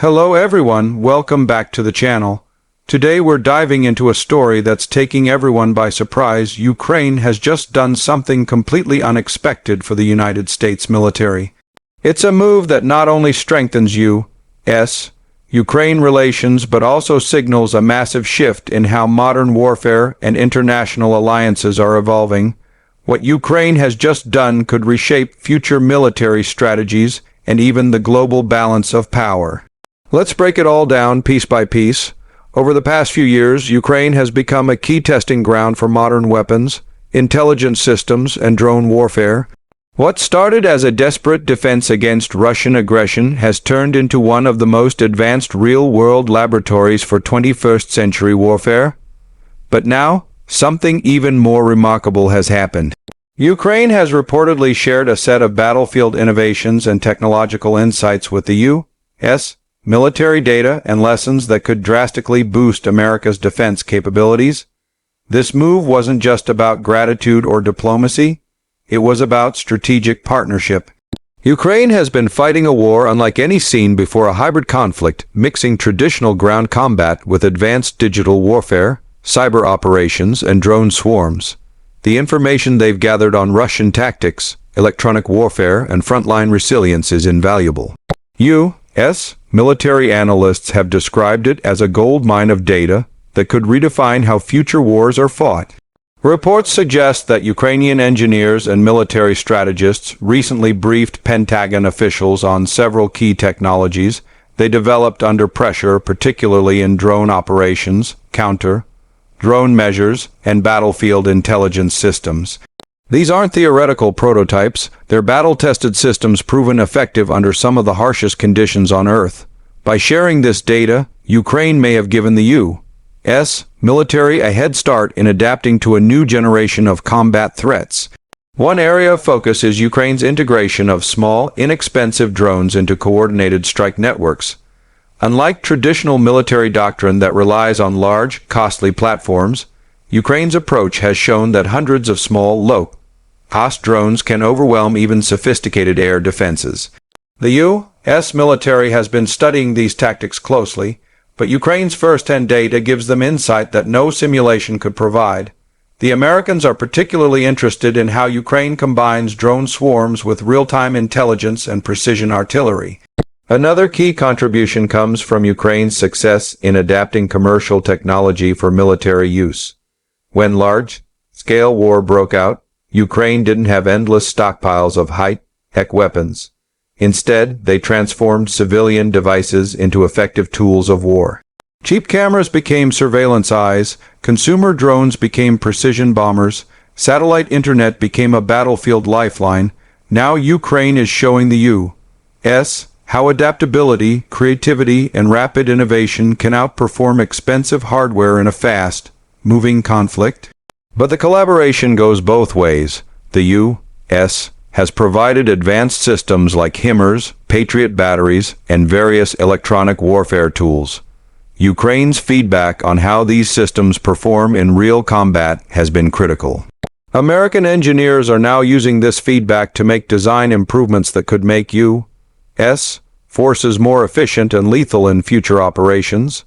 Hello everyone, welcome back to the channel. Today we're diving into a story that's taking everyone by surprise. Ukraine has just done something completely unexpected for the United States military. It's a move that not only strengthens Ukraine relations but also signals a massive shift in how modern warfare and international alliances are evolving. What Ukraine has just done could reshape future military strategies and even the global balance of power. Let's break it all down piece by piece. Over the past few years, Ukraine has become a key testing ground for modern weapons, intelligence systems, and drone warfare. What started as a desperate defense against Russian aggression has turned into one of the most advanced real-world laboratories for 21st century warfare. But now, something even more remarkable has happened. Ukraine has reportedly shared a set of battlefield innovations and technological insights with the U.S. military data and lessons that could drastically boost America's defense capabilities. This move wasn't just about gratitude or diplomacy, it was about strategic partnership. Ukraine has been fighting a war unlike any seen before, a hybrid conflict, mixing traditional ground combat with advanced digital warfare, cyber operations, and drone swarms. The information they've gathered on Russian tactics, electronic warfare, and frontline resilience is invaluable. U.S. military analysts have described it as a goldmine of data that could redefine how future wars are fought. Reports suggest that Ukrainian engineers and military strategists recently briefed Pentagon officials on several key technologies they developed under pressure, particularly in drone operations, counter-drone measures, and battlefield intelligence systems. These aren't theoretical prototypes, they're battle-tested systems proven effective under some of the harshest conditions on Earth. By sharing this data, Ukraine may have given the U.S. military a head start in adapting to a new generation of combat threats. One area of focus is Ukraine's integration of small, inexpensive drones into coordinated strike networks. Unlike traditional military doctrine that relies on large, costly platforms, Ukraine's approach has shown that hundreds of small, low-cost drones can overwhelm even sophisticated air defenses. The U.S. military has been studying these tactics closely, but Ukraine's first-hand data gives them insight that no simulation could provide. The Americans are particularly interested in how Ukraine combines drone swarms with real-time intelligence and precision artillery. Another key contribution comes from Ukraine's success in adapting commercial technology for military use. When large-scale war broke out, Ukraine didn't have endless stockpiles of high-tech weapons. Instead, they transformed civilian devices into effective tools of war. Cheap cameras became surveillance eyes, consumer drones became precision bombers, satellite internet became a battlefield lifeline. Now Ukraine is showing the U.S. how adaptability, creativity, and rapid innovation can outperform expensive hardware in a fast-moving conflict. But the collaboration goes both ways. The U.S. has provided advanced systems like HIMARS, Patriot batteries, and various electronic warfare tools. Ukraine's feedback on how these systems perform in real combat has been critical. American engineers are now using this feedback to make design improvements that could make U.S. forces more efficient and lethal in future operations.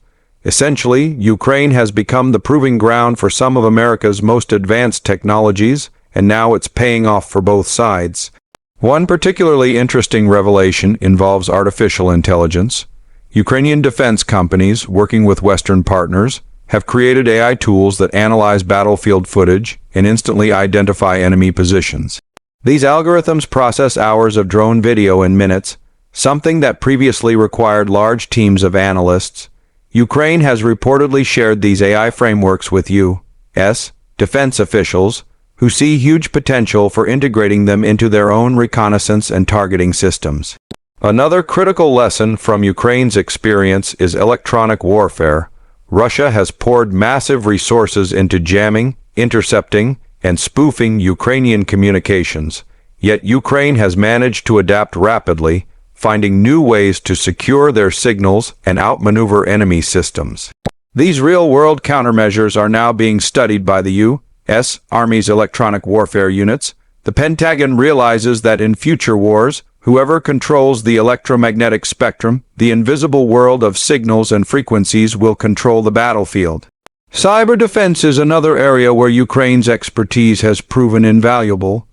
Essentially, Ukraine has become the proving ground for some of America's most advanced technologies, and now it's paying off for both sides. One particularly interesting revelation involves artificial intelligence. Ukrainian defense companies, working with Western partners, have created AI tools that analyze battlefield footage and instantly identify enemy positions. These algorithms process hours of drone video in minutes, something that previously required large teams of analysts. Ukraine has reportedly shared these AI frameworks with U.S. defense officials, who see huge potential for integrating them into their own reconnaissance and targeting systems. Another critical lesson from Ukraine's experience is electronic warfare. Russia has poured massive resources into jamming, intercepting, and spoofing Ukrainian communications, yet Ukraine has managed to adapt rapidly, finding new ways to secure their signals and outmaneuver enemy systems. These real-world countermeasures are now being studied by the U.S. Army's electronic warfare units. The Pentagon realizes that in future wars, Whoever controls the electromagnetic spectrum, the invisible world of signals and frequencies, will control the battlefield. Cyber defense is another area where Ukraine's expertise has proven invaluable.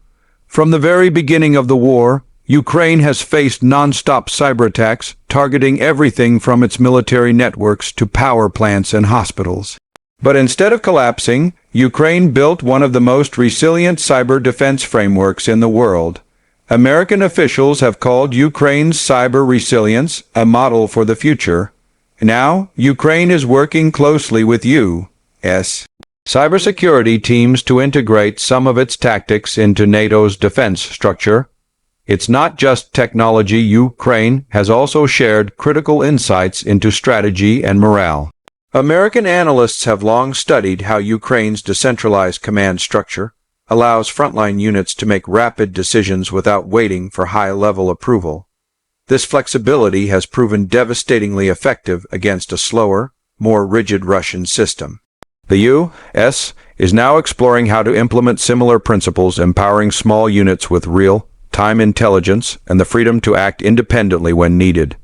From the very beginning of the war, Ukraine has faced non-stop cyber attacks targeting everything from its military networks to power plants and hospitals. But instead of collapsing, Ukraine built one of the most resilient cyber defense frameworks in the world. American officials have called Ukraine's cyber resilience a model for the future. Now, Ukraine is working closely with U.S. cybersecurity teams to integrate some of its tactics into NATO's defense structure. It's not just technology. Ukraine has also shared critical insights into strategy and morale. American analysts have long studied how Ukraine's decentralized command structure allows frontline units to make rapid decisions without waiting for high-level approval. This flexibility has proven devastatingly effective against a slower, more rigid Russian system. The U.S. is now exploring how to implement similar principles, empowering small units with real-time intelligence and the freedom to act independently when needed.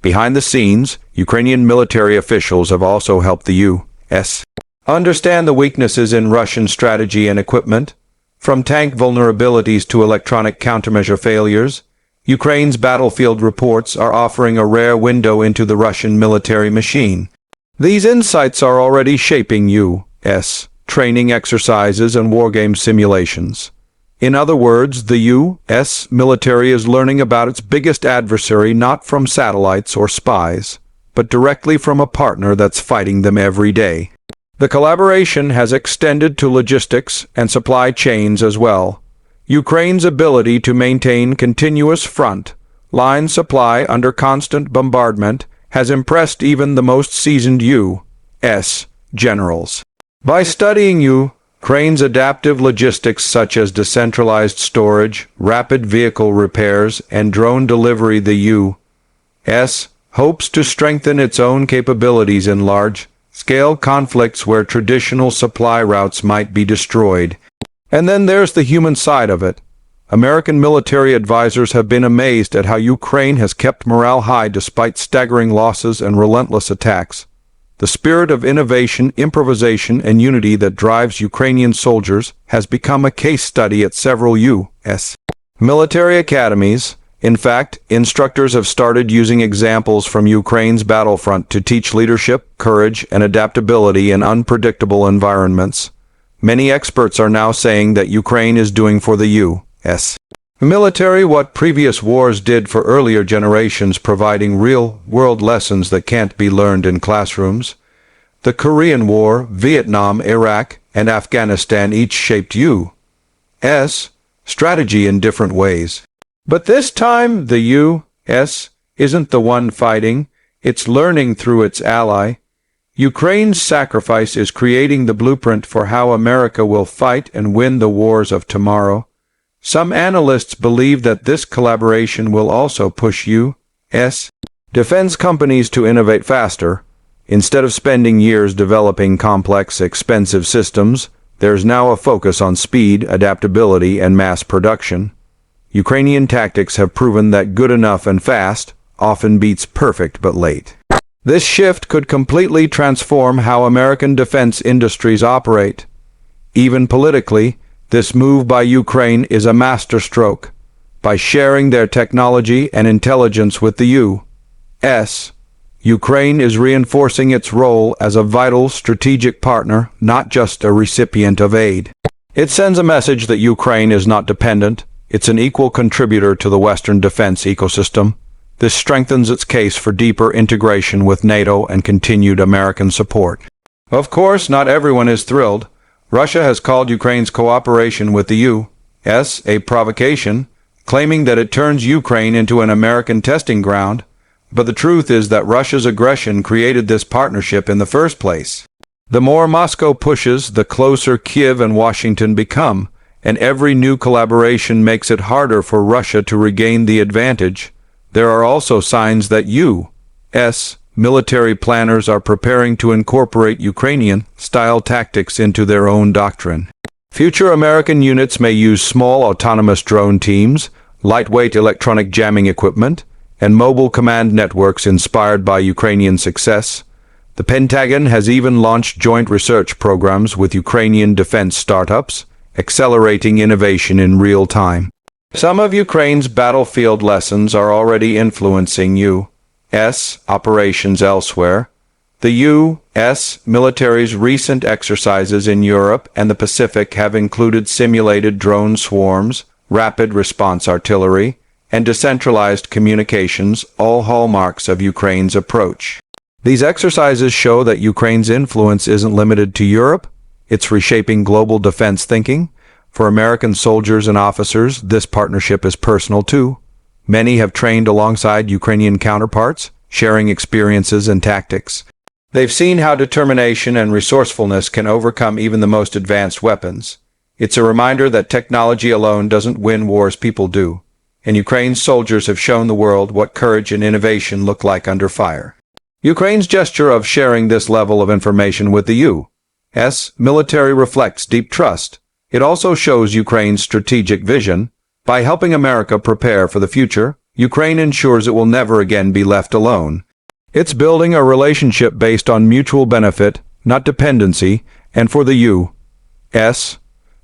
Behind the scenes, Ukrainian military officials have also helped the U.S. understand the weaknesses in Russian strategy and equipment. From tank vulnerabilities to electronic countermeasure failures, Ukraine's battlefield reports are offering a rare window into the Russian military machine. These insights are already shaping U.S. training exercises and wargame simulations. In other words, the U.S. military is learning about its biggest adversary not from satellites or spies, but directly from a partner that's fighting them every day. The collaboration has extended to logistics and supply chains as well. Ukraine's ability to maintain continuous front-line supply under constant bombardment has impressed even the most seasoned U.S. generals. By studying Ukraine's adaptive logistics such as decentralized storage, rapid vehicle repairs, and drone delivery, the U.S. hopes to strengthen its own capabilities in large-scale conflicts where traditional supply routes might be destroyed. And then there's the human side of it. American military advisors have been amazed at how Ukraine has kept morale high despite staggering losses and relentless attacks. The spirit of innovation, improvisation, and unity that drives Ukrainian soldiers has become a case study at several U.S. military academies. In fact, instructors have started using examples from Ukraine's battlefront to teach leadership, courage, and adaptability in unpredictable environments. Many experts are now saying that Ukraine is doing for the U.S. military what previous wars did for earlier generations, providing real-world lessons that can't be learned in classrooms. The Korean War, Vietnam, Iraq, and Afghanistan each shaped U.S. strategy in different ways. But this time, the U.S. isn't the one fighting. It's learning through its ally. Ukraine's sacrifice is creating the blueprint for how America will fight and win the wars of tomorrow. Some analysts believe that this collaboration will also push U.S. defense companies to innovate faster. Instead of spending years developing complex, expensive systems, there's now a focus on speed, adaptability, and mass production. Ukrainian tactics have proven that good enough and fast often beats perfect but late. This shift could completely transform how American defense industries operate. Even politically, this move by Ukraine is a masterstroke. By sharing their technology and intelligence with the U.S., Ukraine is reinforcing its role as a vital strategic partner, not just a recipient of aid. It sends a message that Ukraine is not dependent. It's an equal contributor to the Western defense ecosystem. This strengthens its case for deeper integration with NATO and continued American support. Of course, not everyone is thrilled. Russia has called Ukraine's cooperation with the U.S. a provocation, claiming that it turns Ukraine into an American testing ground. But the truth is that Russia's aggression created this partnership in the first place. The more Moscow pushes, the closer Kyiv and Washington become, and every new collaboration makes it harder for Russia to regain the advantage. There are also signs that U.S. military planners are preparing to incorporate Ukrainian-style tactics into their own doctrine. Future American units may use small autonomous drone teams, lightweight electronic jamming equipment, and mobile command networks inspired by Ukrainian success. The Pentagon has even launched joint research programs with Ukrainian defense startups, accelerating innovation in real time. Some of Ukraine's battlefield lessons are already influencing U.S. operations elsewhere. The U.S. military's recent exercises in Europe and the Pacific have included simulated drone swarms, rapid response artillery, and decentralized communications, all hallmarks of Ukraine's approach. These exercises show that Ukraine's influence isn't limited to Europe. It's reshaping global defense thinking. For American soldiers and officers, this partnership is personal too. Many have trained alongside Ukrainian counterparts, sharing experiences and tactics. They've seen how determination and resourcefulness can overcome even the most advanced weapons. It's a reminder that technology alone doesn't win wars, people do. And Ukraine's soldiers have shown the world what courage and innovation look like under fire. Ukraine's gesture of sharing this level of information with the U.S. military reflects deep trust. It also shows Ukraine's strategic vision. By helping America prepare for the future, Ukraine ensures it will never again be left alone. It's building a relationship based on mutual benefit, not dependency, and for the U.S.,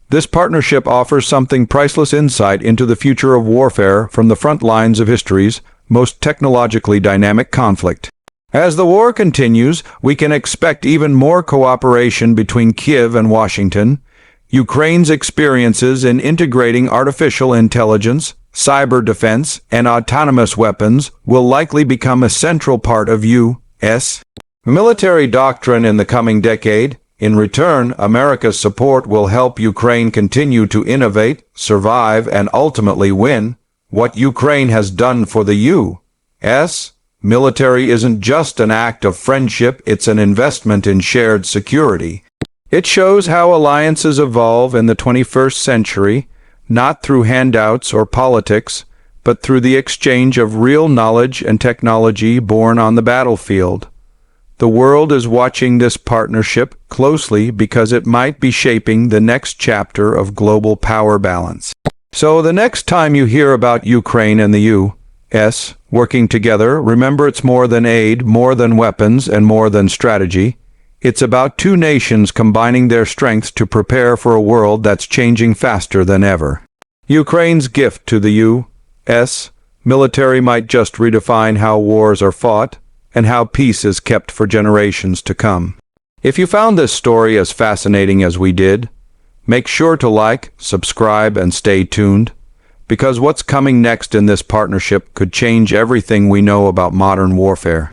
this partnership offers something priceless: insight into the future of warfare from the front lines of history's most technologically dynamic conflict. As the war continues, we can expect even more cooperation between Kyiv and Washington. Ukraine's experiences in integrating artificial intelligence, cyber defense, and autonomous weapons will likely become a central part of U.S. military doctrine in the coming decade. In return, America's support will help Ukraine continue to innovate, survive, and ultimately win. What Ukraine has done for the U.S. military isn't just an act of friendship, it's an investment in shared security. It shows how alliances evolve in the 21st century, not through handouts or politics, but through the exchange of real knowledge and technology born on the battlefield. The world is watching this partnership closely because it might be shaping the next chapter of global power balance. So the next time you hear about Ukraine and the U.S. working together, remember it's more than aid, more than weapons, and more than strategy. It's about two nations combining their strengths to prepare for a world that's changing faster than ever. Ukraine's gift to the U.S. military might just redefine how wars are fought and how peace is kept for generations to come. If you found this story as fascinating as we did, make sure to like, subscribe, and stay tuned, because what's coming next in this partnership could change everything we know about modern warfare.